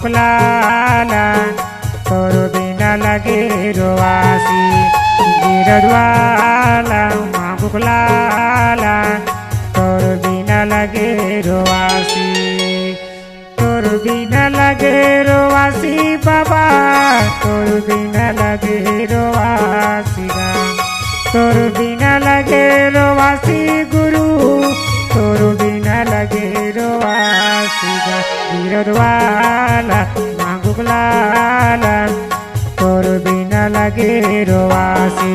मांगुकलाला तोर बिना लगे रोवासी गिरद्वाला मांगुकलाला तोर बिना लगे रोवासी तोर बिना लगे रोवासी बाबा तोर बिना लगे रोवासी तोर बिना लगे रोवासी गुरु तोर बिना लगे रोवासी गिरद्वाला मांगुकलाला तोर बिना लगे रोवासी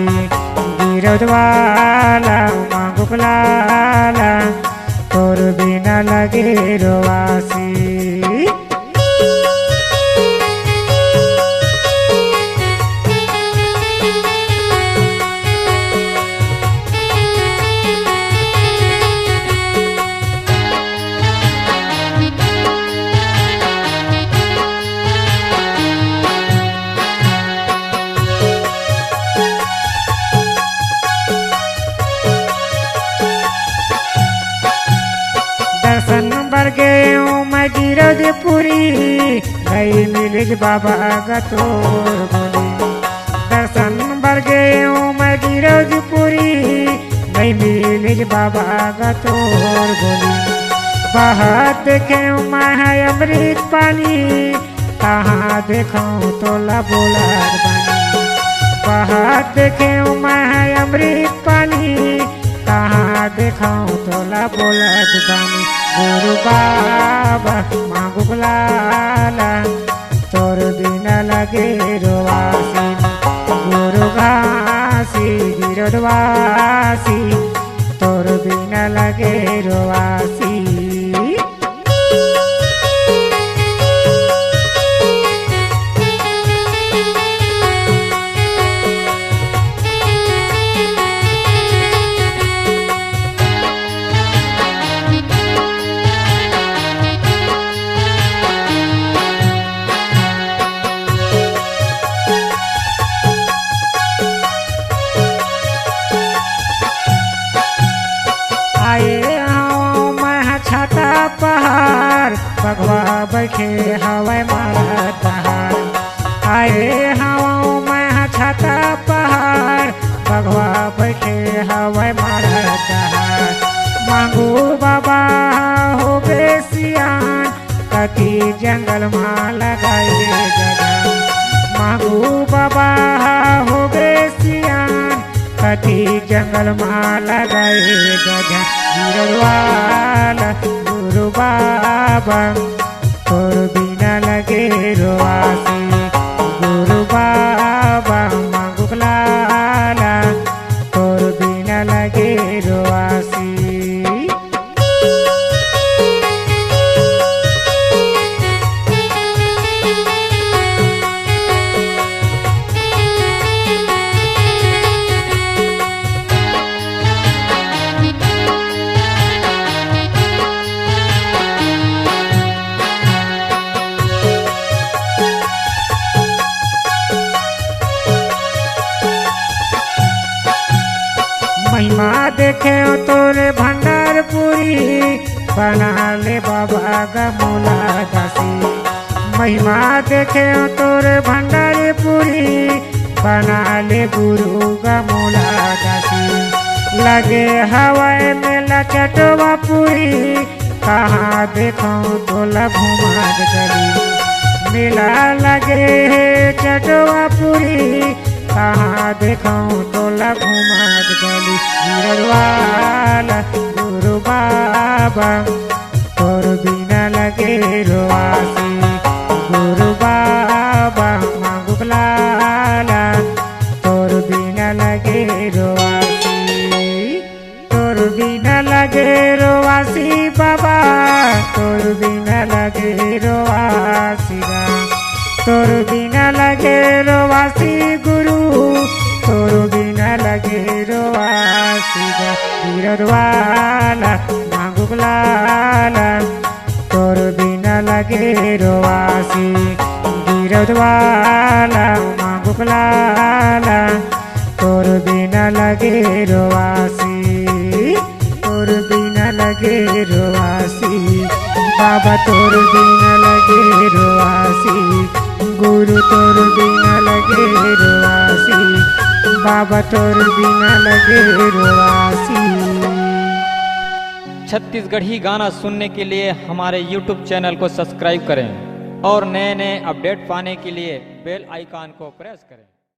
गिरद्वाला मांगुकलाला तोर बिना लगे रोवासी। दर्शन बर गए मैं गिरधपुरी गई मिलिज बाबा गतोर बोली दर्शन बर गए मैं गिरधपुरी गई मिलिज बाबा गतोर बोली बाहर देखे मैं अमृत पानी कहाँ देखूँ तोला बोला बानी बाहर देखे मैं अमृत पानी कहाँ देखाऊं तोला बोलत बानी गुरु बाबा मांगुकलाला तोर बिना लगे रोवासी गुरु घासी गिरद्वासी तोर बिना लगे रोवासी। पहाड़ बगवा बैठे हवाई मारत पहाड़ आए हवा मैं छाता पहाड़ बगवा बैठे हवाई मारत पहाड़ मांगू बाबा हो गए सियान कति जंगल माँ लगाए जगह मांगू बाबा हो गए सियान कति जंगल माँ लगाए जगह गिरद्वाला गुरु बाबा तोर बिना लगे रोवासी गुरु बाबा मांगुकलाला तोर बिना लगे रोवासी। महिमा देखे तोरे भंडारपुरी बना ले बाबा गमोला दासी महिमा देखे तोरे भंडारपुरी बना ले गुरु गमोला दासी लगे हवाई मेला चटवा पूरी कहाँ देखूं तोला घुमाद गली मेला लगे चटवा पूरी कहाँ देखूं तोला घुमाद गली गिरद्वाला गुरु बाबा तोर बिना लगे रोवासी गुरु बाबा मांगुकलाला तोर बिना लगे रोवासी तोर बिना लगे रोवासी बाबा तोर बिना लगे रोवासी तोर बिना लगे रोवासी गुरु तोर बिना लगे रोवासी गिरद्वाला मांगुकलाला तोर बिना लगे रोवासी गिरद्वाला मांगुकलाला तोर बिना लगे रोवासी तोर बिना लगे रोवासी। बाबा तोर बिना लगे रोआसी, गुरु तोर बिना लगे रोआसी, बाबा तोर बिना लगे रोआसी। छत्तीसगढ़ी गाना सुनने के लिए हमारे YouTube चैनल को सब्सक्राइब करें और नए नए अपडेट पाने के लिए बेल आइकन को प्रेस करें।